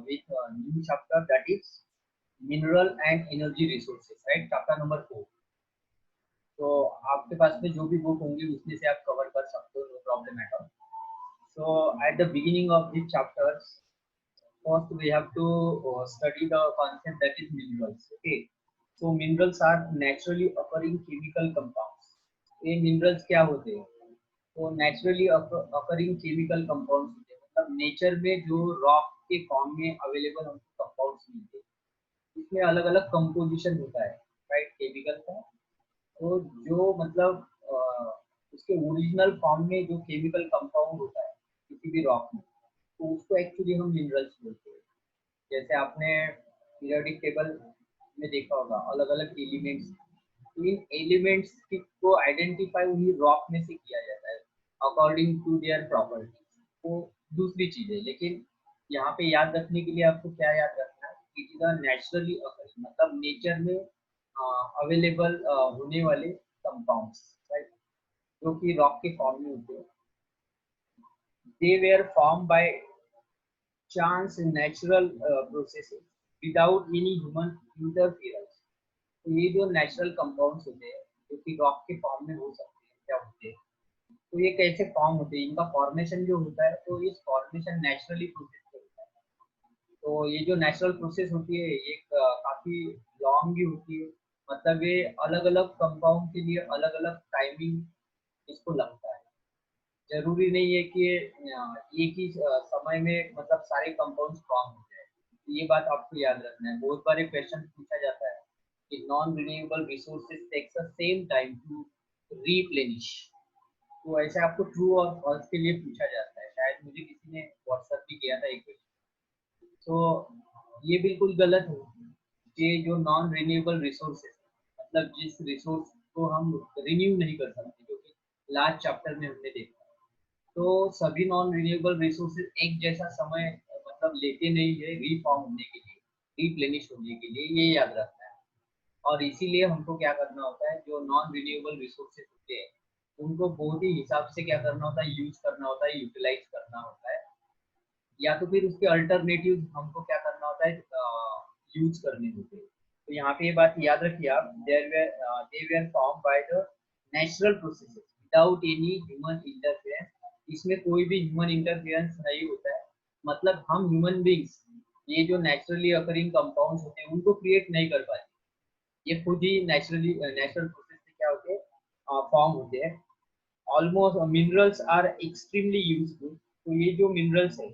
with new chapter, that is mineral and energy resources, right? Chapter number 4. तो आपके पास में जो भी बुक होंगी उसमें से आप कवर कर सकते हो, no problem at all. So at the beginning of this chapters, first we have to study the concept that is minerals. Okay, so minerals are naturally occurring chemical compounds. ये minerals क्या होते हैं? तो naturally occurring chemical compounds होते हैं, मतलब nature में जो रॉक के फॉर्म में अवेलेबल हमको कंपाउंड्स मिलते हैं, इसमें अलग अलग कंपोजिशन होता है, राइट, केमिकल का. तो जो मतलब उसके ओरिजिनल फॉर्म में जो केमिकल कंपाउंड होता है किसी भी रॉक में, तो उसको एक्चुअली हम मिनरल्स बोलते हैं. जैसे आपने पीरियोडिक टेबल में देखा होगा अलग अलग एलिमेंट्स, तो इन एलिमेंट्स को आइडेंटिफाई उन्हीं रॉक में से किया जाता है अकॉर्डिंग टू देयर प्रॉपर्टीज. वो दूसरी चीज है, लेकिन यहाँ पे याद रखने के लिए आपको क्या याद रखना है, it is a naturally occurring, मतलब नेचर में अवेलेबल होने वाले कंपाउंड्स, राइट, जो कि रॉक के फॉर्म में होते हैं. They were form by chance natural processes without any human interference. तो ये जो नेचुरल कंपाउंड्स होते हैं जो कि रॉक के फॉर्म में हो सकते हैं, क्या होते हैं, तो ये कैसे फॉर्म होते हैं, इनका फॉर्मेशन जो होता है, तो इस फॉर्मेशन नेचुरली प्रोसेस से होता है. तो ये जो नेचुरल प्रोसेस होती है ये काफी लॉन्ग भी होती है, मतलब ये अलग अलग कंपाउंड के लिए अलग अलग टाइमिंग इसको लगता है. जरूरी नहीं है कि एक ही समय में मतलब सारे कंपाउंड्स फॉर्म हो जाए. ये बात आपको याद रखना है. बहुत बार क्वेश्चन पूछा जाता है कि non renewable resources takes the same time to replenish. तो ऐसे आपको ट्रू और फॉल्स के लिए पूछा जाता है. शायद मुझे किसी ने व्हाट्सएप भी किया था एक क्वेश्चन. तो ये बिल्कुल गलत है. ये जो नॉन रिन्यूएबल रिसोर्सेज, मतलब जिस रिसोर्स को हम रिन्यू नहीं कर सकते, जो कि लास्ट चैप्टर में हमने देखा, तो सभी नॉन रिन्यूएबल रिसोर्सेज एक जैसा समय मतलब लेते नहीं है रीफॉर्म होने के लिए, रीप्लेनिश होने के लिए, ये याद रखना है. और इसीलिए हमको क्या करना होता है, जो नॉन रिन्यूएबल रिसोर्सेज होते हैं उनको बहुत ही हिसाब से क्या करना होता है, यूज करना होता है, यूटिलाइज करना होता है, या तो फिर उसके अल्टरनेटिव हमको क्या करना होता है, यूज करने होते हैं. तो यहाँ पे ये बात याद रखिए आप, they were form by the natural processes without any human interference. इसमें कोई भी ह्यूमन इंटरफेरेंस नहीं होता है, मतलब हम ह्यूमन बींग्स ये जो नेचुरली अकरिंग कंपाउंड्स होते हैं उनको क्रिएट नहीं कर पाते. ये खुद ही नेचुरल प्रोसेस से क्या होते हैं, फॉर्म होते हैं. Almost minerals are extremely useful. तो ये जो मिनरल्स है,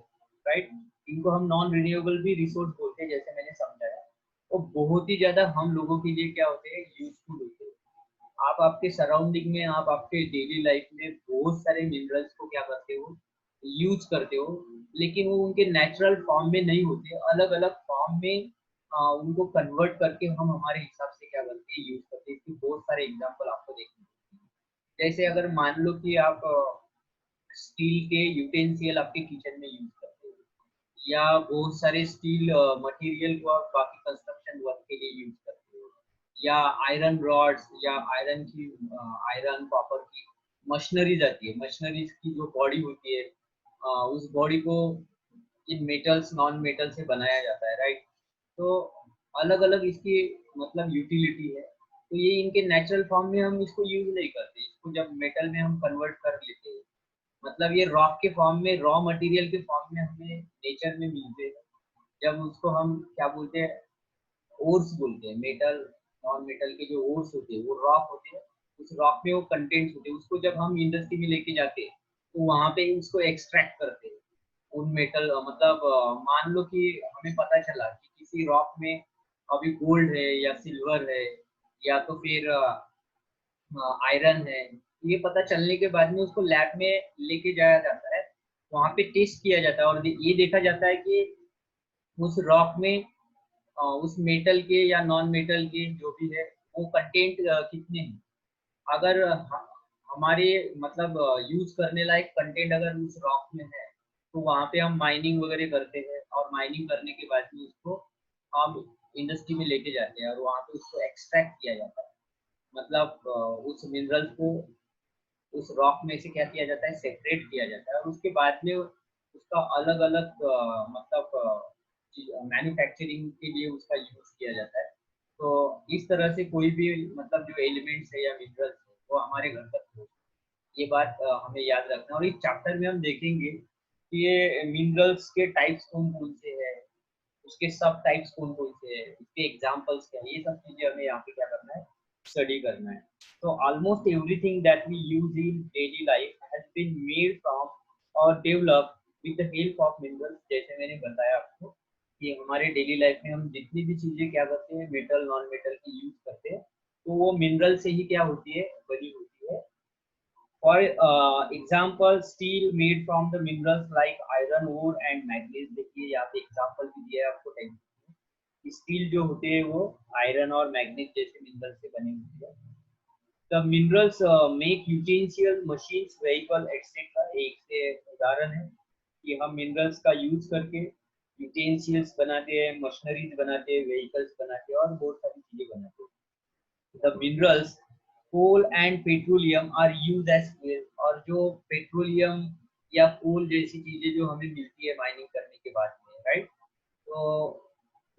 राइट, इनको हम नॉन रिन्यूएबल भी रिसोर्स बोलते हैं, जैसे मैंने समझाया. वो बहुत ही ज्यादा हम लोगों के लिए क्या होते हैं, यूजफुल होते हैं. आप आपके सराउंडिंग में, आप आपके डेली लाइफ में बहुत सारे मिनरल्स को क्या करते हो, यूज करते हो, लेकिन वो उनके नेचुरल फॉर्म में नहीं होते, अलग अलग फॉर्म में उनको कन्वर्ट करके हम हमारे हिसाब से क्या करते हैं, यूज करते हैं. इसके बहुत सारे एग्जाम्पल आपको देखने को. जैसे अगर मान लो कि आप स्टील के यूटेंसियल आपके किचन में यूज करते हो, या बहुत सारे स्टील मटेरियल को आप बाकी कंस्ट्रक्शन वर्क के लिए यूज करते हो, या आयरन रॉड्स या आयरन कॉपर की मशीनरीज आती है, मशीनरीज की जो बॉडी होती है, उस बॉडी को इन मेटल्स नॉन मेटल से बनाया जाता है, राइट. तो अलग अलग इसकी मतलब यूटिलिटी है. तो ये इनके नेचुरल फॉर्म में हम इसको यूज नहीं करते, इसको जब मेटल में हम कन्वर्ट कर लेते हैं, मतलब ये रॉक के फॉर्म में, रॉ मटेरियल के फॉर्म में हमें नेचर में मिलते हैं. जब उसको हम क्या बोलते हैं, ओर्स बोलते हैं. मेटल नॉन मेटल के जो ओर्स होते हैं वो रॉक होते हैं, उस रॉक में वो कंटेंट्स होते हैं, उसको जब हम इंडस्ट्री में लेके जाते हैं तो वहां पे उसको एक्सट्रैक्ट करते हैं उन मेटल, मतलब मान लो कि हमें पता चला कि किसी रॉक में अभी गोल्ड है या सिल्वर है या तो फिर आयरन है. ये पता चलने के बाद में उसको लैब में लेके जाया जाता है, वहां पे टेस्ट किया जाता है और ये देखा जाता है कि उस रॉक में उस मेटल के या नॉन मेटल के जो भी है वो कंटेंट कितने हैं. अगर हमारे मतलब यूज करने लायक कंटेंट अगर उस रॉक में है तो वहाँ पे हम माइनिंग वगैरह करते हैं, और माइनिंग करने के बाद में उसको हम इंडस्ट्री में लेके जाते हैं और वहाँ पे उसको एक्सट्रैक्ट किया जाता है. मतलब उस मिनरल्स को उस रॉक में से क्या किया जाता है, सेपरेट किया जाता है, और उसके बाद में उसका अलग अलग मतलब मैन्युफैक्चरिंग के लिए उसका यूज किया जाता है। तो इस तरह से कोई भी मतलब जो एलिमेंट्स है या मिनरल्स है वो हमारे घर तक पहुंचे, ये बात हमें याद रखना है। और इस चैप्टर में हम देखेंगे कि ये मिनरल्स के टाइप्स कौन कौन से हैं, उसके सब टाइप्स कौन कौन से हैं, उसके एग्जांपल्स क्या है, ये सब चीजें हमें यहाँ पे क्या करना है, स्टडी करना है। तो almost everything that we use in daily life has been made from और develop with the help of minerals. जैसे मैंने बताया आपको कि हमारे डेली लाइफ में हम जितनी भी चीजें क्या करते हैं, मेटल नॉन मेटल की यूज करते हैं, तो वो मिनरल से ही क्या होती है, बनी होती है। For example, steel made from the minerals like iron ore and manganese। देखिए यहाँ पे एग्जाम्पल भी दिया है आपको टेक्स्ट। स्टील जो होते हैं वो आयरन और मैग्नीज जैसे मिनरल से बने होते हैं। The minerals make utensil machines vehicle etcetera. एक से उदाहरण है कि हम मिनरल्स का यूज करके यूटेंसिल्स बनाते हैं, मशीनरीज बनाते हैं, व्हीकल्स बनाते हैं और बहुत सारी चीजें बनाते हैं। The minerals coal and petroleum are use as fuel. और जो पेट्रोलियम या कोल जैसी चीजें जो हमें मिलती है माइनिंग करने के बाद में, राइट, तो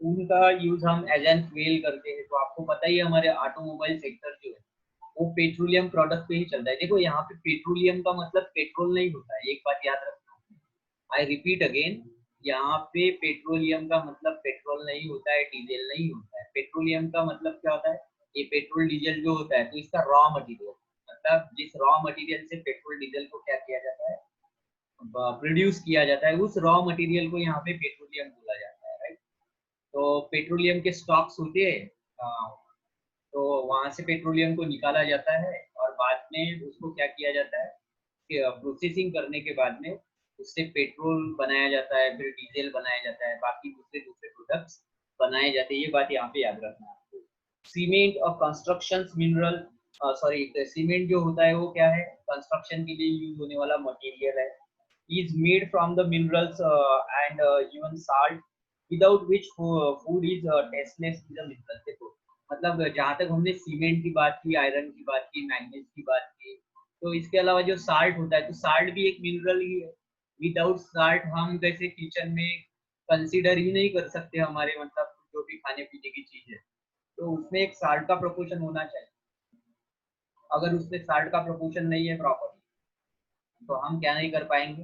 उनका यूज हम एज एन फ्यूल करते हैं। तो आपको पता ही है हमारे ऑटोमोबाइल सेक्टर जो है वो पेट्रोलियम प्रोडक्ट पे ही चलता है। देखो यहाँ पे पेट्रोलियम का मतलब पेट्रोल नहीं होता है, एक बात याद रखना। आई रिपीट अगेन, यहाँ पे पेट्रोलियम का मतलब पेट्रोल नहीं होता है, डीजल नहीं होता है। पेट्रोलियम का मतलब क्या होता है, ये पेट्रोल डीजल जो होता है तो इसका रॉ मटेरियल, मतलब जिस रॉ मटेरियल से पेट्रोल डीजल को क्या किया जाता है, प्रोड्यूस किया जाता है, उस रॉ मटेरियल को यहाँ पे पेट्रोलियम बोला जाता है, राइट। तो पेट्रोलियम के स्टॉक्स होते हैं, तो वहां से पेट्रोलियम को निकाला जाता है और बाद में उसको क्या किया जाता है कि प्रोसेसिंग करने के बाद में उससे पेट्रोल बनाया जाता है, फिर डीजल बनाया जाता है, बाकी दूसरे दूसरे प्रोडक्ट्स बनाए जाते हैं। ये बात यहाँ पे याद रखना है आपको। सीमेंट और कंस्ट्रक्शन मिनरल, सॉरी, सीमेंट जो होता है वो क्या है, कंस्ट्रक्शन के लिए यूज होने वाला मटेरियल है। is made from the minerals and even salt without which food is tasteless in the mineral। देखो मतलब जहाँ तक हमने सीमेंट की बात की, आयरन की बात की, मैग्नीज की बात की, तो इसके अलावा जो साल्ट होता है, तो साल्ट भी एक मिनरल ही है। विदाउट साल्ट हम जैसे किचन में कंसीडर ही नहीं कर सकते हमारे मतलब जो भी खाने पीने की चीज है, तो उसमें एक साल्ट का प्रोपोर्शन होना चाहिए। अगर उसमें साल्ट का प्रोपोर्शन नहीं है प्रॉपर, तो हम क्या नहीं कर पाएंगे,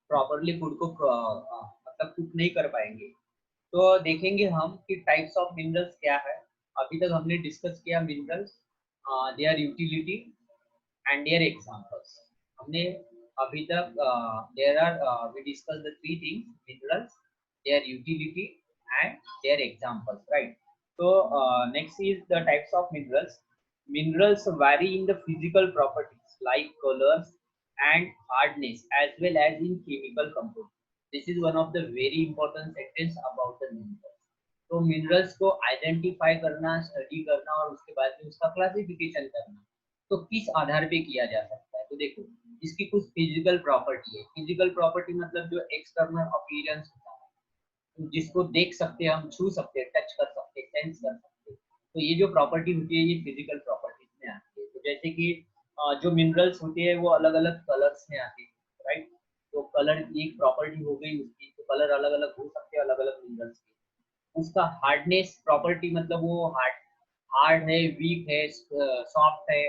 प्रॉपरली फूड को मतलब कुक नहीं कर पाएंगे। तो देखेंगे हम कि टाइप्स ऑफ मिनरल्स क्या है। अभी तक हमने डिस्कस किया minerals, their utility and their examples. हमने अभी तक there are we discuss the three things, minerals, their utility and their examples, right. तो next is the types of minerals. Minerals vary in the physical properties like colors and hardness as well as in chemical composition. This is one of the very important sentence about the minerals. तो minerals को identify करना, study करना और उसके बाद में उसका classification करना, तो किस आधार पे किया जा सकता है। तो देखो इसकी कुछ फिजिकल प्रॉपर्टी है। फिजिकल प्रॉपर्टी मतलब जो एक्सटर्नल अपीयरेंस होता है, जिसको देख सकते हैं, हम छू सकते हैं, टच कर सकते हैं, सेंस कर सकते हैं, तो ये जो प्रॉपर्टी होती है ये फिजिकल प्रॉपर्टीज में आती है। तो जैसे कि जो मिनरल्स होते हैं वो अलग अलग कलर्स में आते हैं, राइट। तो कलर की एक प्रॉपर्टी हो गई उसकी, तो कलर अलग अलग हो सकते हैं अलग अलग मिनरल्स के। उसका हार्डनेस प्रॉपर्टी मतलब वो हार्ड हार्ड है, वीक है, सॉफ्ट है,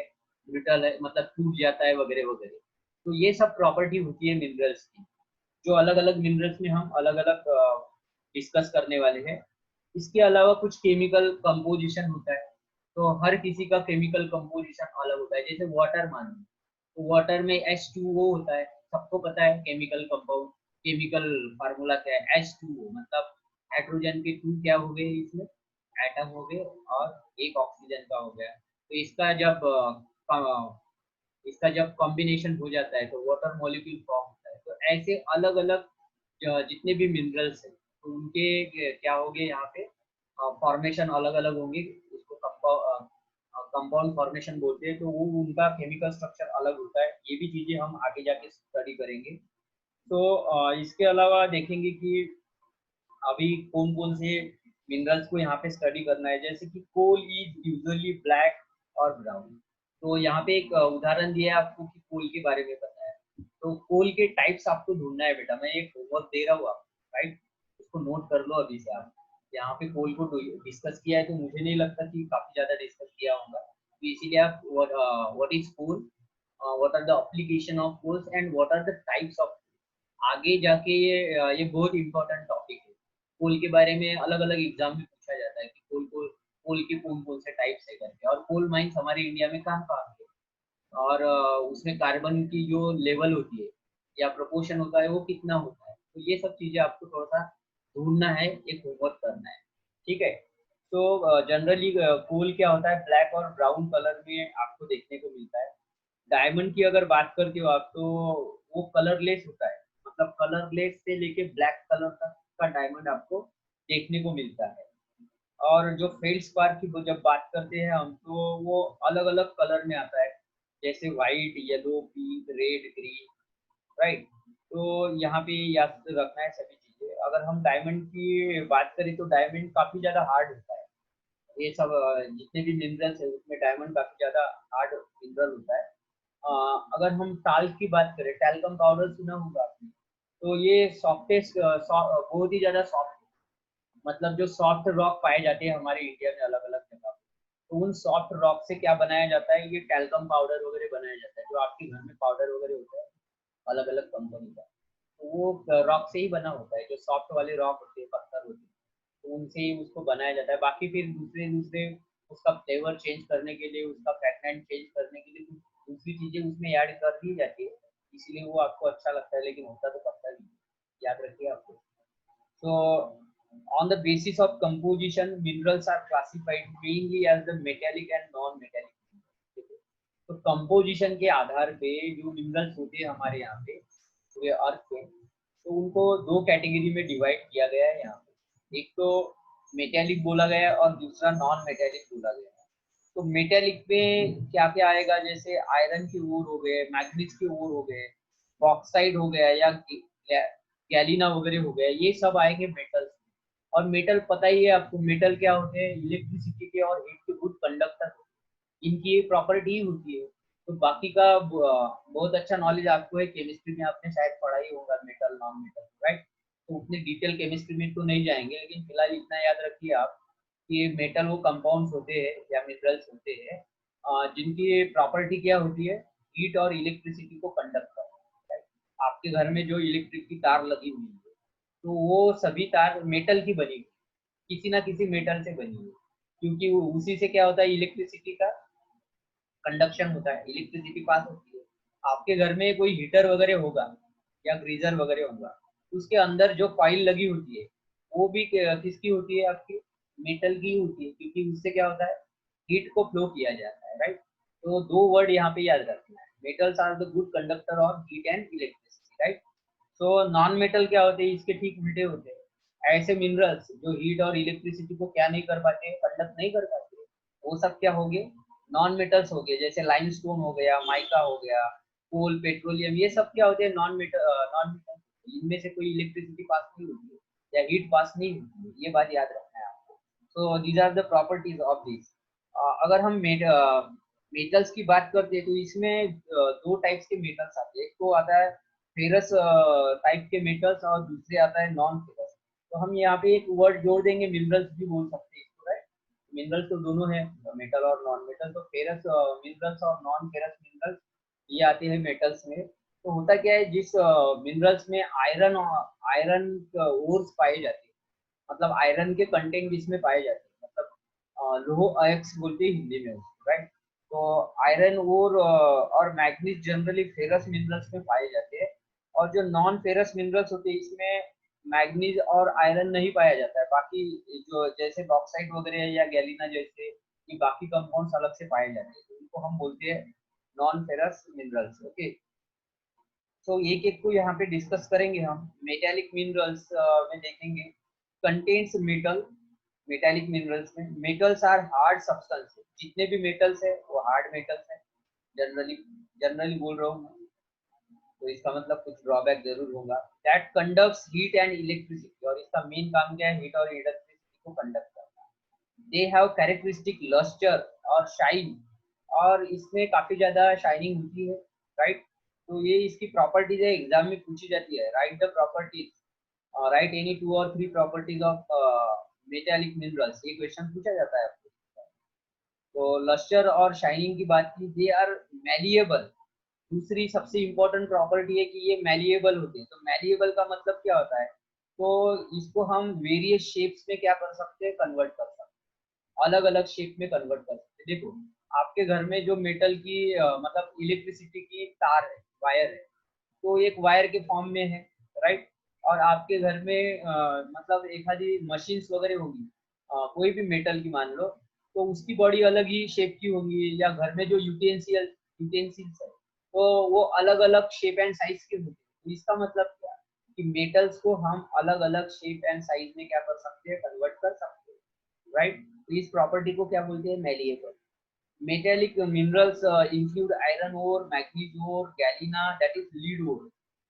ब्रिटल है, मतलब टूट जाता है वगैरह वगैरह। तो ये सब प्रॉपर्टी होती है मिनरल्स की, जो अलग अलग मिनरल्स में हम अलग अलग डिस्कस करने वाले हैं। इसके अलावा कुछ केमिकल कंपोजिशन होता है, तो हर किसी का केमिकल कंपोजिशन अलग होता है। जैसे वाटर मान लो, तो वाटर में H2O होता है, सबको पता है केमिकल कंपाउंड, केमिकल फार्मूला क्या है, H2O मतलब हाइड्रोजन के टू क्या हो गए इसमें, एटम हो गए, और एक ऑक्सीजन का हो गया। तो इसका जब कॉम्बिनेशन हो जाता है तो वाटर मॉलिक्यूल फॉर्म होता है। तो ऐसे अलग अलग जितने भी मिनरल्स हैं तो उनके क्या होंगे यहाँ पे, फॉर्मेशन अलग अलग होंगे। उसको कंपाउंड फॉर्मेशन बोलते हैं। तो वो उनका केमिकल स्ट्रक्चर अलग होता है। ये भी चीजें हम आगे जाके स्टडी करेंगे। तो इसके अलावा देखेंगे कि अभी कौन कौन से मिनरल्स को यहाँ पे स्टडी करना है। जैसे कि कोल इज यूजुअली ब्लैक और ब्राउन। तो यहाँ पे एक उदाहरण दिया है आपको कि कोल के बारे में पता है। तो कोल के टाइप्स आपको ढूंढना है बेटा, मैं एक होमवर्क दे रहा हूँ आपको, राइट। इसको नोट कर लो अभी से आप। यहाँ पे कोल को डिस्कस किया है तो मुझे नहीं लगता कि काफी ज्यादा डिस्कस किया होगा, तो इसीलिए आप what is coal, what are the application of coals and what are the types of, आगे जाके ये बहुत इंपॉर्टेंट टॉपिक है। कोल के बारे में अलग अलग एग्जाम में पूछा जाता है कि कोल के कौन कौन से टाइप्स है करके, और कोल माइंस हमारे इंडिया में कहाँ कहाँ है, और उसमें कार्बन की जो लेवल होती है या प्रोपोर्शन होता है वो कितना होता है, तो ये सब चीजें आपको थोड़ा सा ढूंढना है, एक होमवर्क करना है। ठीक है। तो जनरली कोल क्या होता है, ब्लैक और ब्राउन कलर में आपको देखने को मिलता है। डायमंड की अगर बात करते हो आप, तो वो कलरलेस होता है, मतलब कलरलेस से लेके ब्लैक कलर तक का डायमंड आपको देखने को मिलता है। और जो फेल्डस्पार की जब बात करते हैं हम, तो वो अलग अलग कलर में आता है, जैसे white, yellow, pink, red, green, right. तो यहाँ पे याद रखना है सभी चीजें। अगर हम डायमंड की बात करें तो डायमंड काफी ज्यादा हार्ड होता है। ये सब जितने भी मिनरल्स है उसमें डायमंड काफी ज्यादा हार्ड मिनरल होता है। अगर हम टाल्क की बात करें, टैल्कम पाउडर सुना होगा आपने, तो ये सॉफ्टेस्ट, बहुत ही ज्यादा सॉफ्ट, मतलब जो सॉफ्ट रॉक पाए जाते हैं हमारे इंडिया में अलग अलग जगह पे, तो उन सॉफ्ट रॉक से क्या बनाया जाता है, ये टैल्कम पाउडर वगैरह बनाया जाता है, जो आपके घर में पाउडर वगैरह होता है अलग अलग कंपनी का, तो वो रॉक से ही बना होता है, जो सॉफ्ट वाले रॉक होते हैं, पत्थर होते हैं, तो उनसे ही उसको बनाया जाता है। बाकी फिर दूसरे दूसरे उसका फ्लेवर चेंज करने के लिए, उसका फ्रेगनेंस चेंज करने के लिए कुछ दूसरी चीजें उसमें ऐड कर दी जाती है, इसलिए वो आपको अच्छा लगता है, लेकिन होता तो पत्थर ही है। याद रखिए आपको। So, on the basis of composition, minerals are classified mainly as the metallic and non-metallic. तो कंपोजिशन के आधार पे जो मिनरल्स होते हैं हमारे यहाँ पे पूरे अर्थ पे, तो उनको दो कैटेगरी में डिवाइड किया गया है यहाँ पे। एक तो मेटेलिक बोला गया है और दूसरा नॉन मेटेलिक बोला गया है। तो मेटेलिक में क्या क्या आएगा, जैसे आयरन के ओर हो गए, मैग्नीज के ओर हो गए, बॉक्साइड हो गया, या गैलिना वगैरह हो गया, ये सब आएंगे मेटल्स। और मेटल पता ही है आपको, मेटल क्या होते हैं, इलेक्ट्रिसिटी के और हीट के गुड कंडक्टर, इनकी ये प्रॉपर्टी होती है। तो बाकी का बहुत अच्छा नॉलेज आपको है, केमिस्ट्री में आपने शायद पढ़ा ही होगा मेटल नॉन मेटल, राइट। तो उतने डिटेल केमिस्ट्री में तो नहीं जाएंगे, लेकिन फिलहाल इतना याद रखिए आप कि मेटल वो कंपाउंड्स होते हैं या मिनरल्स होते हैं, जिनकी प्रॉपर्टी क्या होती है, हीट और इलेक्ट्रिसिटी को कंडक्ट करना, राइट। आपके घर में जो इलेक्ट्रिक की तार लगी हुई है, तो वो सभी तार मेटल की बनी हुई, किसी ना किसी मेटल से बनी हुई, क्योंकि उसी से क्या होता है, इलेक्ट्रिसिटी का कंडक्शन होता है, इलेक्ट्रिसिटी पास होती है। आपके घर में कोई हीटर वगैरह होगा या ग्रीजर वगैरह होगा, उसके अंदर जो कॉइल लगी होती है वो भी किसकी होती है, आपकी मेटल की होती है, क्योंकि उससे क्या होता है, हीट को फ्लो किया जाता है, राइट। तो दो वर्ड यहाँ पे याद रखना है, metals are the good conductor of heat and electricity, right. So non metal क्या होते हैं, इसके ठीक उल्टे होते हैं, ऐसे मिनरल्स जो हीट और इलेक्ट्रिसिटी को क्या नहीं कर पाते, कंडक्ट नहीं कर पाते, वो सब क्या हो गए, नॉन मेटल्स हो गए। जैसे लाइमस्टोन हो गया, माइका हो गया, कोल, पेट्रोलियम, ये सब क्या होते हैं, नॉन मेटल, इनमें से कोई इलेक्ट्रिसिटी पास नहीं होती है या हीट पास नहीं होती है, ये बात याद रखना है आपको। So these are the properties of this. अगर हम मेटल्स की बात करते हैं, तो इसमें दो टाइप्स के मेटल्स आते हैं, एक तो आता है फेरस टाइप के मेटल्स और दूसरे आता है नॉन फेरस। तो हम यहाँ पे एक वर्ड जोड़ देंगे, मिनरल्स भी बोल सकते हैं इसको, राइट। मिनरल्स तो दोनों है, मेटल और नॉन मेटल, तो फेरस मिनरल्स और नॉन फेरस मिनरल्स ये आते हैं मेटल्स में। तो होता क्या है, जिस मिनरल्स में आयरन आयरन ओर्स पाए जाते हैं, मतलब आयरन के कंटेंट जिसमें पाए जाते हैं, मतलब लोह अयस्क बोलते हैं हिंदी में उसको, राइट। तो आयरन और मैग्नीज जनरली फेरस मिनरल्स में पाए जाते हैं, और जो नॉन फेरस मिनरल्स होते हैं इसमें मैग्नीज और आयरन नहीं पाया जाता है, बाकी जो जैसे बॉक्साइट वगैरह या गैलिना जैसे ये बाकी कंपाउंड्स अलग से पाए जाते हैं, तो उनको हम बोलते हैं नॉन फेरस मिनरल्स। ओके। तो एक एक को यहाँ पे डिस्कस करेंगे हम। मेटेलिक मिनरल्स में देखेंगे, कंटेन्स मेटल। मेटेलिक मिनरल्स में मेटल्स आर हार्ड सब्सटेंस, जितने भी मेटल्स है वो हार्ड मेटल्स है, जनरली जनरली बोल रहा हूँ मैं, तो इसका मतलब कुछ ड्रॉबैक जरूर होगा। That conducts heat and electricity, और इसका मेन काम क्या है, हीट और इलेक्ट्रिसिटी को कंडक्ट करना। दे हैव कैरेक्टरिस्टिक लस्टर और शाइन, और इसमें काफी ज्यादा शाइनिंग होती है, राइट। तो ये इसकी प्रॉपर्टीज है, एग्जाम में पूछी जाती है, right the properties right any 2 और 3 प्रॉपर्टीज ऑफ मेटालिक मिनरल्स, ये क्वेश्चन पूछा जाता है आपको। तो लस्टर और शाइनिंग की बात की, दे आर मैलिएबल। दूसरी सबसे इंपॉर्टेंट प्रॉपर्टी है कि ये मैलिएबल होते हैं। तो मैलिएबल का मतलब क्या होता है, तो इसको हम वेरियस शेप्स में क्या कर सकते हैं, कन्वर्ट कर सकते हैं, अलग अलग शेप में कन्वर्ट कर सकते हैं। देखो आपके घर में जो मेटल की मतलब इलेक्ट्रिसिटी की तार है, वायर है, तो एक वायर के फॉर्म में है, राइट। और आपके घर में मतलब एक आधी मशीन्स वगैरह होगी, कोई भी मेटल की मान लो, तो उसकी बॉडी अलग ही शेप की होगी, या घर में जो यूटेंसिल्स है तो वो अलग अलग शेप एंड साइज के होते हैं। तो इसका मतलब क्या है कि मेटल्स को हम अलग अलग शेप एंड साइज में क्या कर सकते हैं, कन्वर्ट कर सकते हैं, राइट। तो इस प्रॉपर्टी को क्या बोलते हैं, malleable. Metallic minerals include iron ore, manganese ore, galena that is lead ore,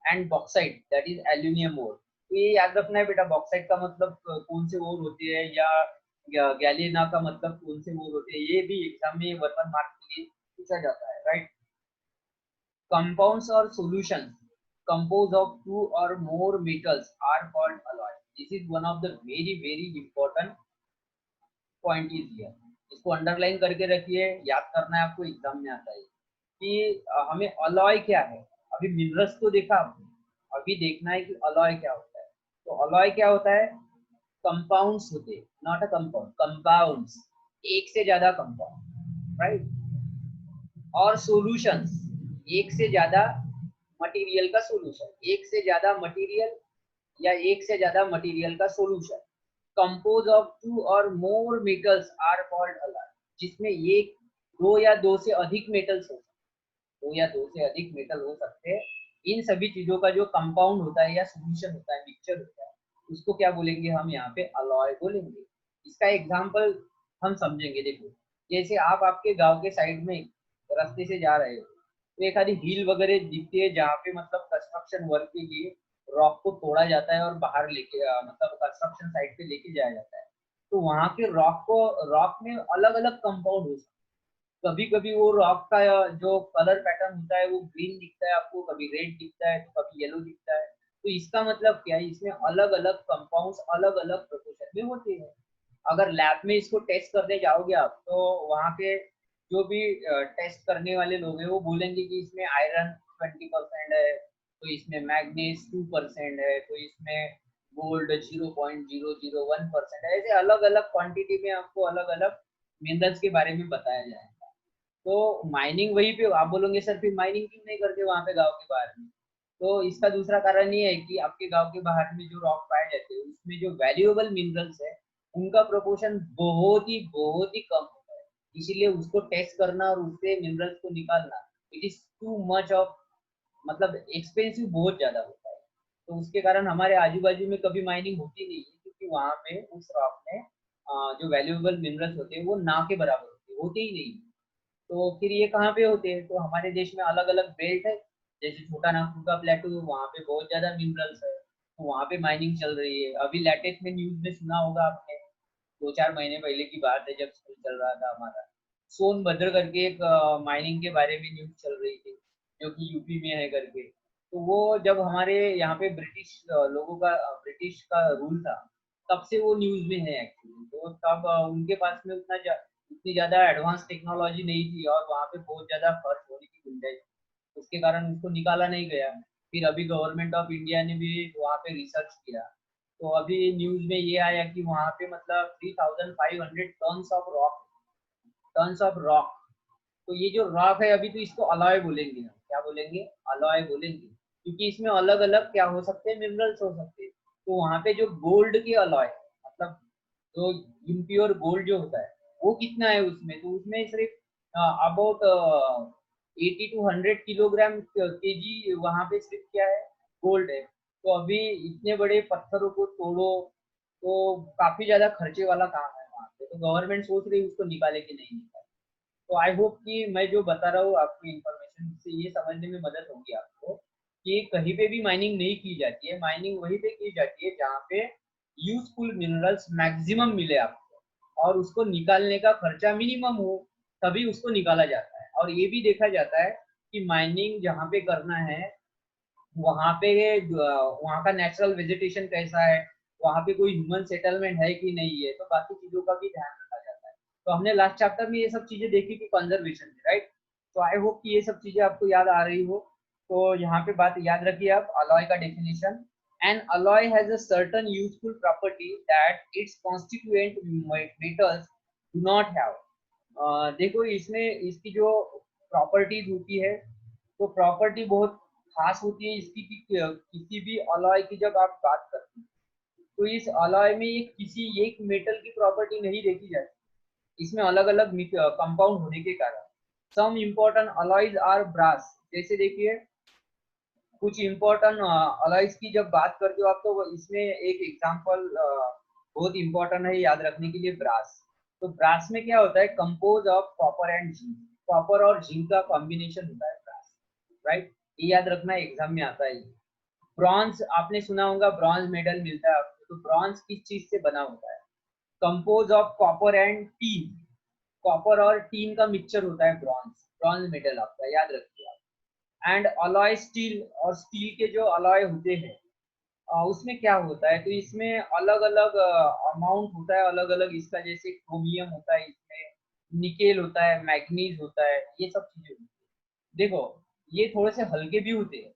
and bauxite that is aluminum ore। तो ये याद रखना है बेटा, बॉक्साइट का मतलब कौन से ओर होते हैं, या गैलिना का मतलब कौन से ओर होते हैं, ये भी एग्जाम में 1 मार्क के लिए पूछा जाता है, right. Compounds or solutions composed of two or more metals are called alloy। This is one of the very important point is here. इसको अंडरलाइन करके रखिए, याद करना है आपको, एग्जाम में आता है कि हमें अलॉय क्या है। अभी मिनरल्स तो देखा आपने, अभी देखना है कि अलॉय क्या होता है। तो अलॉय क्या होता है, कंपाउंड्स होते हैं, नॉट अ कंपाउंड, कंपाउंड्स, एक से ज्यादा कंपाउंड, राइट। और सॉल्यूशंस, एक से ज्यादा मटेरियल का सॉल्यूशन, एक से ज्यादा मटेरियल या एक से ज्यादा मटेरियल का सॉल्यूशन। कंपोज ऑफ 2 और more metals are called alloy, जिसमें एक, दो या दो से अधिक मेटल्स हो, दो या दो से अधिक मेटल हो सकते हैं। इन सभी चीजों का जो कंपाउंड होता है या सॉल्यूशन होता है, मिक्सचर होता है, उसको क्या बोलेंगे हम यहाँ पे, अलॉय बोलेंगे। इसका एग्जांपल हम समझेंगे। देखो जैसे आप आपके गांव के साइड में रास्ते से जा रहे हो, तो एक आधी हिल वगैरह दिखती है जहाँ पे मतलब कंस्ट्रक्शन वर्क के लिए रॉक को तोड़ा जाता है और बाहर लेके मतलब कंस्ट्रक्शन साइट पे लेके जाया जाता है। तो वहाँ के रॉक में अलग अलग कंपाउंड हो सकते हैं। कभी कभी वो रॉक का जो कलर पैटर्न होता है वो ग्रीन दिखता है आपको, कभी रेड दिखता है, तो कभी येलो दिखता है। तो इसका मतलब क्या है, इसमें अलग अलग कंपाउंड्स अलग अलग प्रोपोर्शन में होते हैं। अगर लैब में इसको टेस्ट करने जाओगे आप, तो वहाँ के जो भी टेस्ट करने वाले लोग हैं वो बोलेंगे कि इसमें आयरन 20% है, तो इसमें मैग्नीज 2% है, तो इसमें गोल्ड 0.001% है। ऐसे अलग अलग क्वांटिटी में आपको अलग अलग मिनरल्स के बारे में बताया जाएगा। तो माइनिंग वहीं पे, आप बोलोगे सर फिर माइनिंग क्यों नहीं करते वहाँ पे गाँव के बाहर में, तो इसका दूसरा कारण ये है कि आपके गांव के बाहर में जो रॉक पाए जाते हैं उसमें जो वैल्यूएबल मिनरल्स है उनका प्रोपोर्शन बहुत ही कम होता है। इसीलिए उसको टेस्ट करना और उससे मिनरल्स को निकालना, it is too much of, मतलब एक्सपेंसिव बहुत ज्यादा होता है। तो उसके कारण हमारे आजू बाजू में कभी माइनिंग होती नहीं है, क्योंकि वहाँ पे उस रॉक में जो वैल्यूएबल मिनरल्स होते हैं वो ना के बराबर होते ही नहीं। तो फिर ये कहाँ पे होते हैं, तो हमारे देश में अलग अलग बेल्ट है, जैसे छोटा नागपुर का प्लेटू, वहाँ पे बहुत ज्यादा मिनरल्स है, तो वहाँ पे माइनिंग चल रही है। अभी लेटेस्ट में न्यूज में सुना होगा आपने, 2-4 महीने पहले की बात है जब स्कूल चल रहा था हमारा, सोनभद्र करके एक माइनिंग के बारे में न्यूज चल रही थी, जो कि यूपी में है करके। तो वो जब हमारे यहाँ पे ब्रिटिश का रूल था, तब से वो न्यूज में है एक्चुअली। तो तब उनके पास में उतनी ज़्यादा एडवांस टेक्नोलॉजी नहीं थी, और वहाँ पे बहुत ज़्यादा खर्च होने की गुंजाइश, उसके कारण उसको निकाला नहीं गया। फिर अभी गवर्नमेंट ऑफ इंडिया ने भी वहाँ पे रिसर्च किया, तो अभी न्यूज़ में ये आया कि वहाँ पे मतलब 3500 टन्स ऑफ रॉक। तो ये जो रॉक है अभी, तो इसको अलॉय बोलेंगे हम, क्या बोलेंगे, अलॉय बोलेंगे, क्योंकि इसमें अलग अलग क्या हो सकते हैं, मिनरल्स हो सकते हैं। तो वहाँ पे जो गोल्ड के अलॉय, मतलब जो इम्प्योर गोल्ड जो होता है वो कितना है उसमें, तो उसमें सिर्फ अबाउट 80 to 100 किलोग्राम केजी वहाँ पे सिर्फ क्या है, गोल्ड है। तो अभी इतने बड़े पत्थरों को तोड़ो, तो काफी ज्यादा खर्चे वाला काम है वहाँ पे। तो गवर्नमेंट सोच रही है उसको निकाले कि नहीं निकाले। तो आई होप कि मैं जो बता रहा हूँ आपको इन्फॉर्मेशन से ये समझने में मदद होगी आपको कि कहीं पे भी माइनिंग नहीं की जाती है। माइनिंग वहीं पे की जाती है जहाँ पे यूजफुल मिनरल्स मैक्सिमम मिले आपको, और उसको निकालने का खर्चा मिनिमम हो, तभी उसको निकाला जाता है। और ये भी देखा जाता है कि माइनिंग जहाँ पे करना है वहाँ पे वहाँ का नेचुरल वेजिटेशन कैसा है, वहाँ पे कोई ह्यूमन सेटलमेंट है कि नहीं है, तो बाकी चीजों का भी ध्यान रखा जाता है। तो हमने लास्ट चैप्टर में ये सब चीजें देखी थी कंजर्वेशन में, राइट। तो आई होप कि ये सब चीजें आपको याद आ रही हो। तो यहाँ पे बात याद रखिए आप, अलॉय का definition. N alloy has a certain useful property that it's constituent metals do not have. देखो इसमें इसकी जो प्रॉपर्टीज होती है, तो प्रॉपर्टी बहुत खास होती है इसकी कि किसी भी अलॉय की जब आप बात करते हैं, तो इस अलॉय में एक किसी एक मेटल की प्रॉपर्टी नहीं देखी जाती, इसमें अलग अलग कंपाउंड होने के कारण। Some important alloys are brass, जैसे देखिए कुछ इम्पोर्टेंट अलॉयज की जब बात करते हो आप, तो इसमें एक एग्जांपल बहुत इंपॉर्टेंट है याद रखने के लिए, ब्रास। तो ब्रास में क्या होता है, compose of copper and zinc, copper और जिंक का कॉम्बिनेशन होता है ब्रास, राइट। ये याद रखना एग्जाम में आता है। ब्रॉन्ज आपने सुना होगा, ब्रॉन्ज मेडल मिलता है आपको, तो ब्रॉन्ज किस चीज से बना होता है, compose of copper and teen, copper और टीन का मिक्सचर होता है ब्रॉन्ज, ब्रॉन्ज मेडल आपका याद रखिए आप। एंड अलॉय स्टील, और स्टील के जो अलॉय होते हैं उसमें क्या होता है, तो इसमें अलग अलग अमाउंट होता है, अलग अलग इसका, जैसे क्रोमियम होता है इसमें, निकेल होता है, मैग्नीज होता है, ये सब चीजें होती है। देखो ये थोड़े से हल्के भी होते हैं,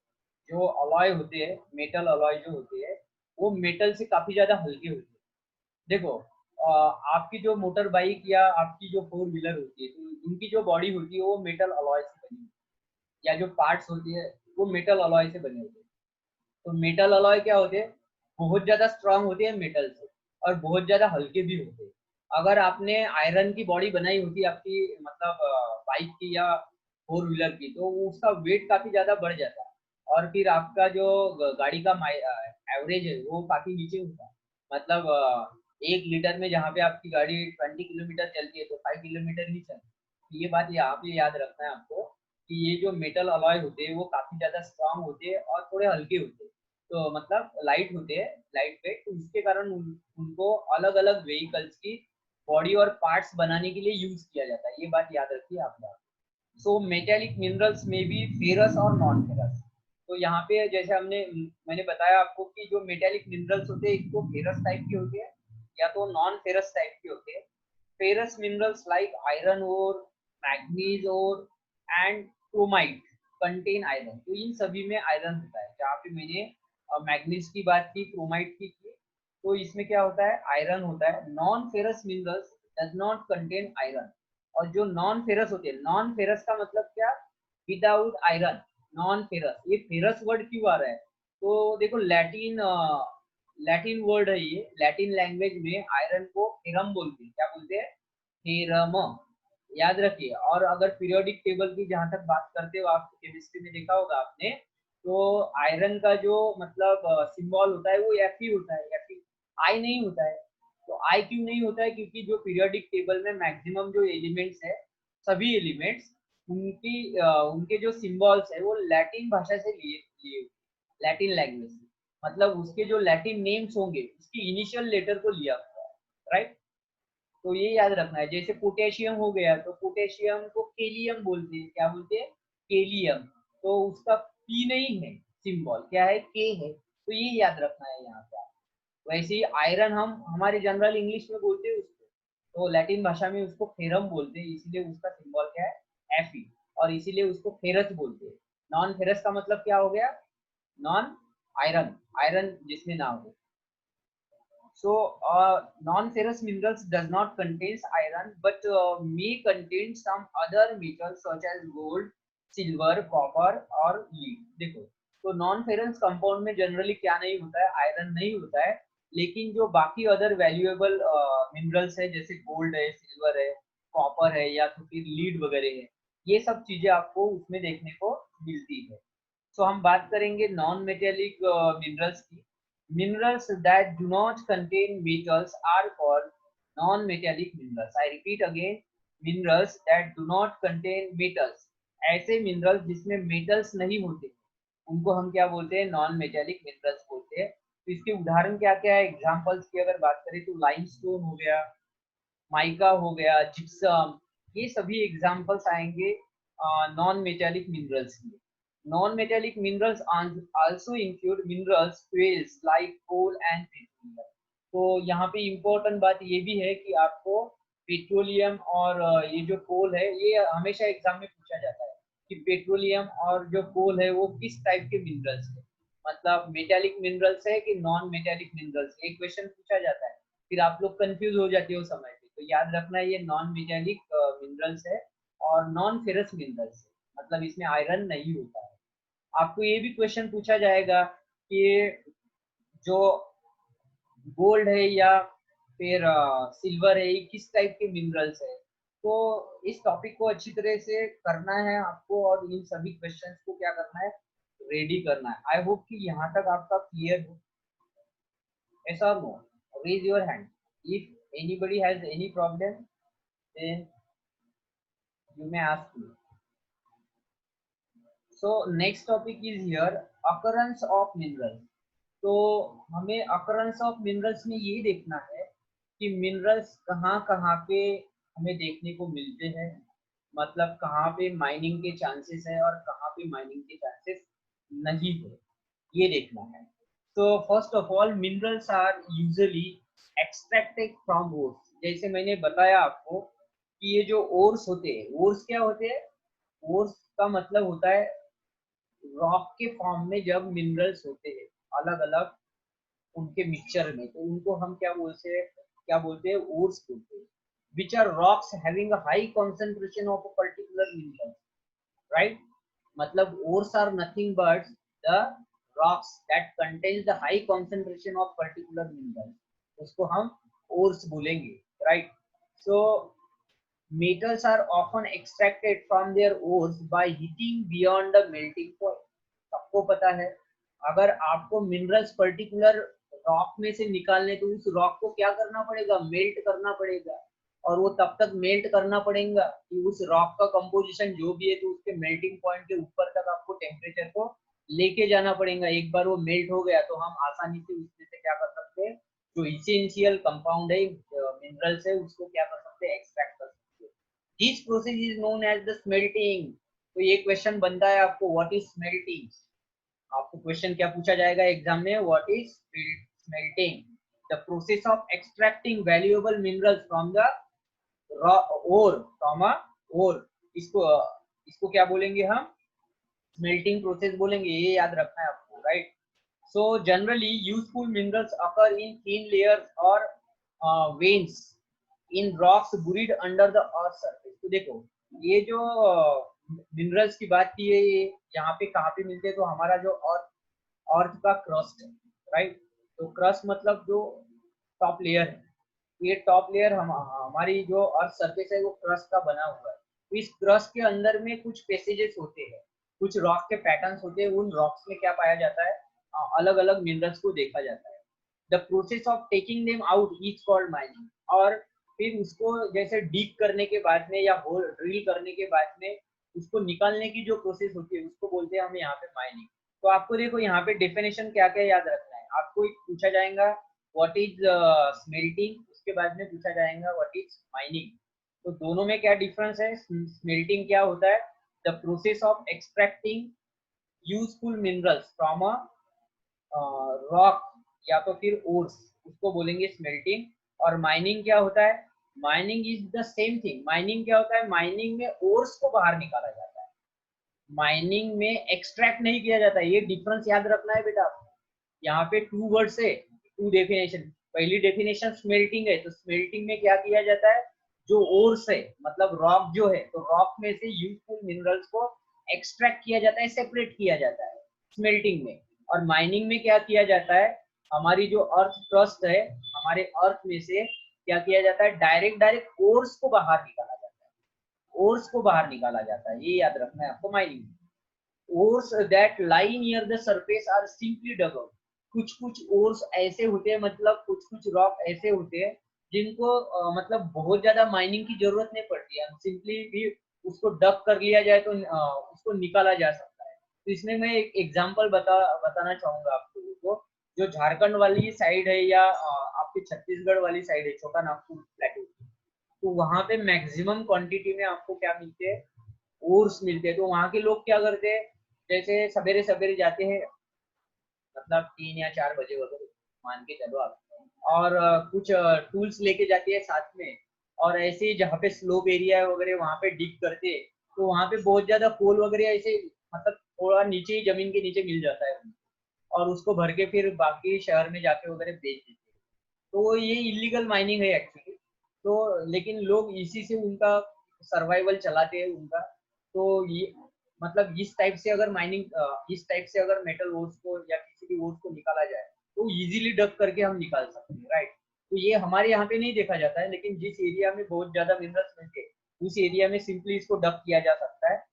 जो अलॉय होते हैं, मेटल अलॉय जो होते हैं, वो मेटल से काफी ज्यादा हल्के होते हैं। देखो आपकी जो मोटर बाइक या आपकी जो फोर व्हीलर होती है, तो उनकी जो बॉडी होती है वो मेटल अलॉय से बनी होती है, या जो पार्ट्स होती है वो मेटल अलॉय से बने होते हैं। तो मेटल अलॉय क्या होते हैं, बहुत ज्यादा स्ट्रांग होते हैं मेटल से, और बहुत ज्यादा हल्के भी होते हैं। अगर आपने आयरन की बॉडी बनाई होती है आपकी, मतलब बाइक की या फोर व्हीलर की, तो उसका वेट काफी ज्यादा बढ़ जाता है, और फिर आपका जो गाड़ी का एवरेज है वो काफी नीचे होता है। मतलब 1 लीटर में जहाँ पे आपकी गाड़ी 20 किलोमीटर चलती है, तो 5 किलोमीटर ही चलती है। तो ये बात यहाँ पे याद रखना है आपको, कि ये जो मेटल अलॉय होते हैं वो काफी ज्यादा स्ट्रांग होते हैं और थोड़े हल्के होते हैं, तो मतलब लाइट होते हैं, लाइट वेट, तो इसके कारण उनको अलग अलग व्हीकल्स की बॉडी और पार्ट्स बनाने के लिए यूज किया जाता है, ये बात याद रखिए आप लोग। सो मेटेलिक मिनरल्स में भी फेरस और नॉन फेरस। तो यहाँ पे जैसे मैंने बताया आपको कि जो मेटेलिक मिनरल्स होते हैं, एक तो फेरस टाइप के होते हैं, या तो नॉन फेरस टाइप के होते हैं। फेरस मिनरल्स लाइक आयरन और मैग्नीज और एंड क्रोमाइट कंटेन आयरन, तो इन सभी में आयरन होता है। जहाँ पे मैंने मैग्नीज की बात की, क्रोमाइट की, तो इसमें क्या होता है, आयरन होता है। Non ferrous minerals does not contain iron, और जो नॉन फेरस होते हैं, नॉन फेरस का मतलब क्या, विदाउट आयरन, नॉन फेरस। ये फेरस वर्ड क्यों आ रहा है, तो देखो लैटिन लैटिन वर्ड है ये, लैटिन लैंग्वेज में आयरन को फेरम बोलते हैं, क्या बोलते हैं, फेरम, याद रखिए। और अगर पीरियोडिक टेबल की जहां तक बात करते हो, आप केमिस्ट्री में देखा होगा आपने, तो आयरन का जो मतलब सिंबल होता है वो एफ ही होता है, एफ, आई नहीं होता है। तो आई क्यों नहीं होता है, क्योंकि जो पीरियोडिक टेबल में मैक्सिमम जो एलिमेंट्स है, सभी एलिमेंट्स, उनके जो सिंबल्स है वो लैटिन भाषा से लिए लिए, लैटिन लैंग्वेज से, मतलब उसके जो लैटिन नेम्स होंगे उसकी इनिशियल लेटर को लिया हुआ है, राइट। तो ये याद रखना है। जैसे पोटेशियम हो गया, तो पोटेशियम को केलियम बोलते हैं, क्या बोलते हैं, केलियम। तो उसका पी नहीं है, सिंबल क्या है, के है। तो ये याद रखना है यहाँ पे। वैसे ही आयरन हम हमारे जनरल इंग्लिश में बोलते हैं उसको, तो लैटिन भाषा में उसको फेरम बोलते हैं, इसीलिए उसका सिंबल क्या है, एफ, और इसीलिए उसको फेरस बोलते हैं। नॉन फेरस का मतलब क्या हो गया, नॉन आयरन, आयरन जिसमें ना हो। So, non-ferrous minerals does not contains iron, but may contain some other metals such as gold, silver, copper और lead। देखो, तो नॉन फेरस कंपाउंड में जनरली क्या नहीं होता है, आयरन नहीं होता है, लेकिन जो बाकी अदर वैल्यूएबल मिनरल्स है, जैसे गोल्ड है, सिल्वर है, कॉपर है, या तो फिर लीड वगैरह है, ये सब चीजें आपको उसमें देखने को मिलती है। सो हम बात करेंगे नॉन मेटेलिक मिनरल्स की। Minerals that do not contain metals are called non-metallic minerals. I repeat again, minerals that do not contain metals. ऐसे minerals जिसमें metals नहीं होते, उनको हम क्या बोलते हैं, नॉन मेटेलिक मिनरल्स बोलते हैं। तो इसके उदाहरण क्या क्या है, एग्जांपल्स की अगर बात करें तो लाइमस्टोन हो गया, माइका हो गया, जिप्सम, ये सभी एग्जांपल्स आएंगे नॉन मेटेलिक मिनरल्स के। Non metallic minerals also include minerals fuels like coal and petroleum. तो यहाँ पे इम्पोर्टेंट बात ये भी है कि आपको पेट्रोलियम और ये जो कोल है, ये हमेशा एग्जाम में पूछा जाता है कि पेट्रोलियम और जो कोल है वो किस टाइप के मिनरल्स है, मतलब मेटेलिक मिनरल्स है कि नॉन मेटेलिक मिनरल्स, ये क्वेश्चन पूछा जाता है। फिर आप लोग कंफ्यूज हो जाते हो समय पे, तो याद रखना ये नॉन मेटेलिक मिनरल्स है और नॉन फेरस मिनरल्स है, मतलब इसमें आयरन नहीं होता है। आपको ये भी क्वेश्चन पूछा जाएगा कि जो गोल्ड है या फिर सिल्वर है, ये किस टाइप के मिनरल्स है। तो इस टॉपिक को अच्छी तरह से करना है आपको और इन सभी क्वेश्चंस को क्या करना है, रेडी करना है। आई होप कि यहाँ तक आपका क्लियर हो। Yes or no? Raise your hand. If anybody has any problem, then you may ask me. So next topic is here, occurrence of minerals. तो हमें occurrence of minerals में ये देखना है कि minerals कहाँ कहाँ पे हमें देखने को मिलते हैं, मतलब कहाँ पे माइनिंग के चांसेस है और कहाँ पे माइनिंग के चांसेस नहीं है, ये देखना है। तो first of all minerals are usually extracted from ores. जैसे मैंने बताया आपको कि ये जो ओर्स होते हैं, ओर्स क्या होते हैं, ओर्स का मतलब होता है रॉक के फॉर्म में जब मिनरल्स होते हैं अलग अलग उनके मिक्सचर में, तो उनको हम क्या बोलते हैं, ओर्स बोलते हैं। Which are rocks having a high concentration of a particular mineral, right. मतलब ores are nothing but the rocks that contains the high concentration of particular mineral, उसको हम ores बोलेंगे, right। So metals are often extracted from their ores by heating beyond the melting point। सबको पता है अगर आपको minerals particular rock में से निकालने, तो उस रॉक को क्या करना पड़ेगा, मेल्ट करना पड़ेगा। और वो तब तक मेल्ट करना पड़ेगा कि उस रॉक का कंपोजिशन जो भी है, तो उसके मेल्टिंग पॉइंट के ऊपर तक आपको टेम्परेचर को लेके जाना पड़ेगा। एक बार वो मेल्ट हो गया तो हम आसानी से उसमें से क्या कर सकते हैं, जो इसेंशियल कंपाउंड है मिनरल्स है, उसको क्या कर सकते हैं, एक्सट्रैक्ट कर सकते हैं। This process is known as the smelting. तो ये क्वेश्चन बनता है आपको, व्हाट इज स्मेल्टिंग। आपको क्वेश्चन क्या पूछा जाएगा एग्जाम में, what is smelting, the process of extracting valuable minerals from the ore, from a ore. इसको इसको क्या बोलेंगे हम, स्मेल्टिंग प्रोसेस बोलेंगे, ये याद रखना है आपको, right. So generally useful minerals occur in thin layers और veins in rocks buried under the earth surface. तो देखो ये जो मिनरल्स की बात की है, ये यहाँ पे कहाँ पे मिलते हैं, तो हमारा जो अर्थ, अर्थ का क्रस्ट है, राइट। तो क्रस्ट मतलब जो टॉप लेयर है, ये टॉप लेयर हमारी जो अर्थ सरफेस है वो क्रस्ट का बना हुआ है। तो इस क्रस्ट के अंदर में कुछ पैसेजेस होते हैं, कुछ रॉक के पैटर्न्स होते हैं, उन रॉक्स में क्या पाया जाता है, अलग अलग मिनरल्स को देखा जाता है। The process of taking them out is called mining. और फिर उसको जैसे डीप करने के बाद में या होल ड्रिल करने के बाद में उसको निकालने की जो प्रोसेस होती है, उसको बोलते हैं हम यहाँ पे माइनिंग। तो आपको देखो यहाँ पे डेफिनेशन क्या क्या याद रखना है, आपको पूछा जाएगा व्हाट इज स्मेल्टिंग, उसके बाद में पूछा जाएगा व्हाट इज माइनिंग। तो दोनों में क्या डिफरेंस है, स्मेल्टिंग क्या होता है, the process of extracting useful minerals from a rock या तो फिर ओर्स, उसको बोलेंगे स्मेल्टिंग। और माइनिंग क्या होता है, mining is the same thing. Mining क्या होता है, माइनिंग में ओर्स को बाहर निकाला जाता है, माइनिंग में एक्सट्रैक्ट नहीं किया जाता है। ये डिफरेंस याद रखना है बेटा। यहाँ पे टू वर्ड्स है, टू डेफिनेशन। पहली डेफिनेशन स्मेल्टिंग है, तो स्मेल्टिंग में क्या किया जाता है, जो ओर्स है मतलब रॉक जो है, तो रॉक में से यूजफुल मिनरल्स को एक्सट्रैक्ट किया जाता है, सेपरेट किया जाता है स्मेल्टिंग में। और माइनिंग में क्या किया जाता है, हमारी जो अर्थ क्रस्ट है, हमारे अर्थ में से क्या किया जाता है, डायरेक्ट डायरेक्ट ओर्स को बाहर निकाला जाता है, ओर्स को बाहर निकाला जाता है, ये याद रखना है आपको माइनिंग में। ores that lie near the surface are simply dug out। कुछ कुछ ओर्स ऐसे होते हैं, मतलब कुछ कुछ रॉक ऐसे होते हैं जिनको मतलब बहुत ज्यादा माइनिंग की जरूरत नहीं पड़ती है, सिंपली भी उसको डग कर लिया जाए तो उसको निकाला जा सकता है। तो इसमें मैं एक एग्जांपल बताना चाहूंगा आप लोगों को। जो झारखंड वाली साइड है या आपके छत्तीसगढ़ वाली साइड है, छोटा नागपुर प्लेटू, तो वहां पे मैक्सिमम क्वांटिटी में आपको क्या मिलते हैं, ओर्स मिलते हैं। तो वहां के लोग क्या करते हैं, जैसे सवेरे सवेरे जाते हैं, मतलब 3 या 4 बजे वगैरह, मान के चलो आप, और कुछ टूल्स लेके जाते हैं साथ में, और ऐसे ही जहाँ पे स्लोप एरिया है वगैरह वहाँ पे डिग करते हैं, तो वहाँ पे बहुत ज्यादा कोल वगैरह ऐसे, मतलब थोड़ा नीचे ही जमीन के नीचे मिल जाता है, और उसको भर के फिर बाकी शहर में जाके वगैरह बेच देते हैं। तो ये इलीगल माइनिंग है एक्चुअली। तो लेकिन लोग इसी से उनका सर्वाइवल चलाते हैं उनका। तो ये मतलब इस टाइप से अगर माइनिंग, इस टाइप से अगर मेटल ओर्स को या किसी भी ओर्स को निकाला जाए तो इजीली डग करके हम निकाल सकते हैं, राइट। तो ये हमारे यहाँ पे नहीं देखा जाता है, लेकिन जिस एरिया में बहुत ज्यादा मिनरल्स मिलते हैं उस एरिया में सिंपली इसको डग किया जा सकता है।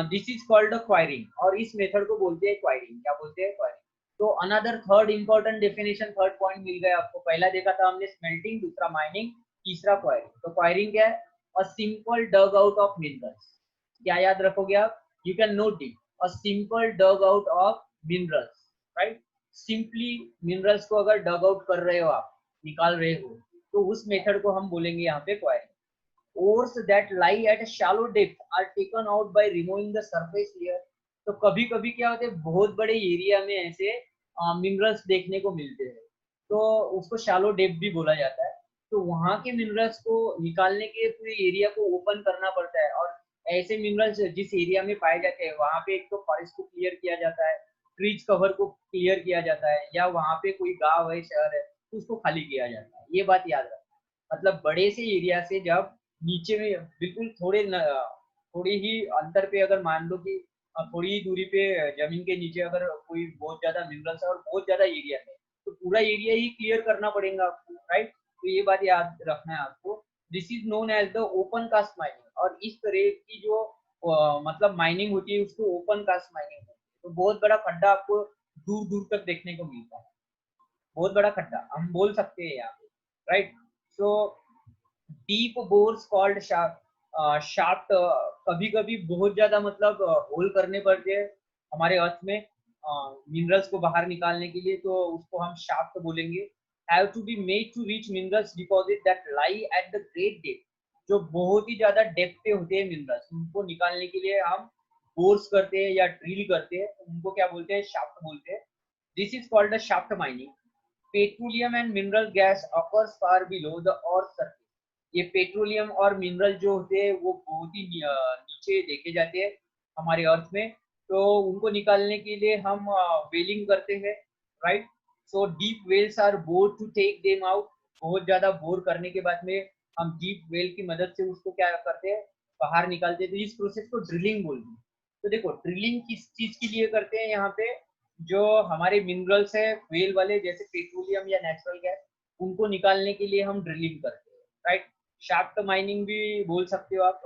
दिस इज कॉल्ड क्वायरिंग, और इस मेथड को बोलते हैं क्वायरिंग। क्या बोलते हैं? क्वायरिंग। तो another third important definition, third point मिल गया आपको। पहला देखा था हमने स्मेल्टिंग, दूसरा माइनिंग, तीसरा क्वायरिंग। तो क्वायरिंग क्या है? A simple dug out of minerals. क्या याद रखोगे आप? You can note it, a simple dug out of minerals, right. Simply minerals को अगर डग आउट कर रहे हो आप, निकाल रहे हो, तो उस मेथड को हम बोलेंगे यहाँ पे enquiring. ores that lie at a shallow depth are taken out by removing the surface layer। तो कभी कभी क्या होता है, बहुत बड़े एरिया में ऐसे मिनरल्स देखने को मिलते हैं, तो उसको शैलो डेप्थ भी बोला जाता है। तो वहां के मिनरल्स को निकालने के लिए पूरे एरिया को ओपन करना पड़ता है, और ऐसे मिनरल्स जिस एरिया में पाए जाते हैं वहां पे एक तो फॉरेस्ट को क्लियर किया जाता है, ट्रीज कवर को क्लियर किया जाता है, या वहां पे कोई गांव है, शहर है, तो उसको खाली किया जाता है। ये बात याद रखना। मतलब बड़े से एरिया से जब नीचे में बिल्कुल थोड़ी ही अंतर पे, अगर मान लो कि थोड़ी ही दूरी पे जमीन के नीचे अगर कोई बहुत ज्यादा मिनरल्स है और बहुत ज्यादा एरिया है, तो पूरा एरिया ही क्लियर करना पड़ेगा आपको, राइट। तो ये बात याद रखना है आपको। This is known as the open cast mining, और इस तरह की जो मतलब माइनिंग होती है उसको ओपन कास्ट माइनिंग होती है। तो बहुत बड़ा खड्डा आपको दूर दूर तक देखने को मिलता है, बहुत बड़ा खड्डा हम बोल सकते हैं यहाँ पे, right. So deep bores called shaft, कभी कभी बहुत ज्यादा मतलब होल करने पड़ते हैं हमारे अर्थ में मिनरल्स को बाहर निकालने के लिए, तो उसको हम शाफ्ट बोलेंगे। Have to be made to reach minerals deposit that lie at the great depth. जो बहुत ही ज्यादा डेप्थ पे होते हैं मिनरल्स, उनको निकालने के लिए हम बोर्स करते हैं या ड्रिल करते हैं, उनको क्या बोलते हैं? शाफ्ट बोलते हैं। This is called the shaft mining. Petroleum and mineral gas occurs far below the earth surface. ये पेट्रोलियम और मिनरल जो होते हैं वो बहुत ही नीचे देखे जाते हैं हमारे अर्थ में, तो उनको निकालने के लिए हम वेलिंग करते हैं, right. So deep wells are bore to take them out. बहुत ज्यादा बोर करने के बाद में हम डीप वेल की मदद से उसको क्या करते हैं? बाहर निकालते हैं। तो इस प्रोसेस को ड्रिलिंग बोलते हैं। तो देखो, ड्रिलिंग किस चीज के लिए करते हैं यहाँ पे? जो हमारे मिनरल्स है वेल वाले, जैसे पेट्रोलियम या नेचुरल गैस, उनको निकालने के लिए हम ड्रिलिंग करते हैं, राइट। शाफ्ट माइनिंग भी बोल सकते हो आप।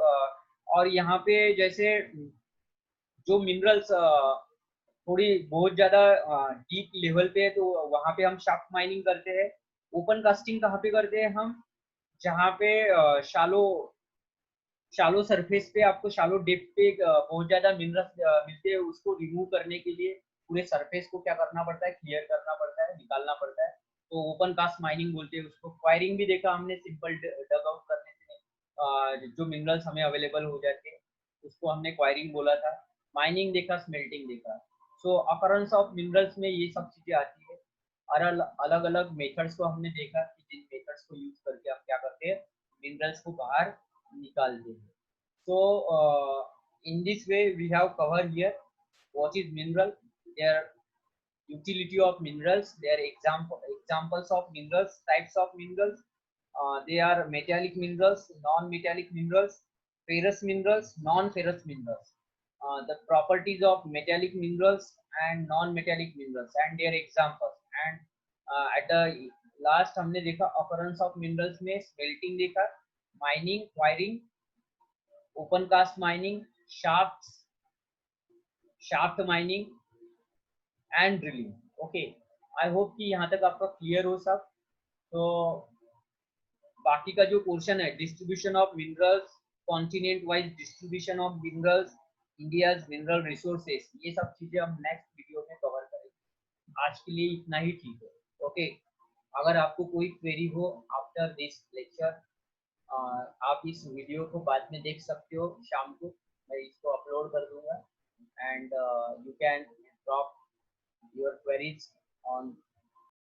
और यहाँ पे जैसे जो मिनरल्स थोड़ी बहुत ज्यादा डीप लेवल पे है, तो वहां पे हम शाफ्ट माइनिंग करते हैं। ओपन कास्टिंग कहाँ पे करते हैं हम? जहाँ पे शालो शालो सरफेस पे, आपको शालो डेप्थ पे बहुत ज्यादा मिनरल्स मिलते हैं, उसको रिमूव करने के लिए पूरे सरफेस को क्या करना पड़ता है? क्लियर करना पड़ता है, निकालना पड़ता है। तो ओपन कास्ट माइनिंग बोलते हैं उसको। क्वायरिंग भी देखा हमने, सिंपल डग आउट करने से जो मिनरल्स हमें अवेलेबल हो जाते हैं उसको हमने क्वायरिंग बोला था। माइनिंग देखा, स्मेल्टिंग देखा। सो अकरेंस ऑफ मिनरल्स में ये सब चीजें आती है, और अलग अलग मेथड्स को हमने देखा कि जिन मेथड्स को यूज करके हम क्या करते हैं? मिनरल्स को बाहर निकालते हैं। So, in this way, we have covered here what is mineral, their utility of minerals, their examples of minerals, types of minerals. They are metallic minerals, non-metallic minerals, ferrous minerals, non-ferrous minerals. The properties of metallic minerals and non-metallic minerals and their examples. And at the last हमने देखा occurrence of minerals में smelting देखा, mining, wiring, open cast mining, shaft mining and drilling. Okay, I hope कि यहाँ तक आपका clear हो सब। तो बाकी का जो पोर्शन है, distribution of minerals, continent wise distribution of minerals, India's mineral resources, ये सब चीजें हम नेक्स्ट वीडियो में कवर करेंगे। आज के लिए इतना ही ठीक है। ओके, अगर आपको कोई क्वेरी हो आफ्टर दिस लेक्चर, आप इस वीडियो को बाद में देख सकते हो शाम को, मैं इसको अपलोड कर दूंगा। and you can drop your queries on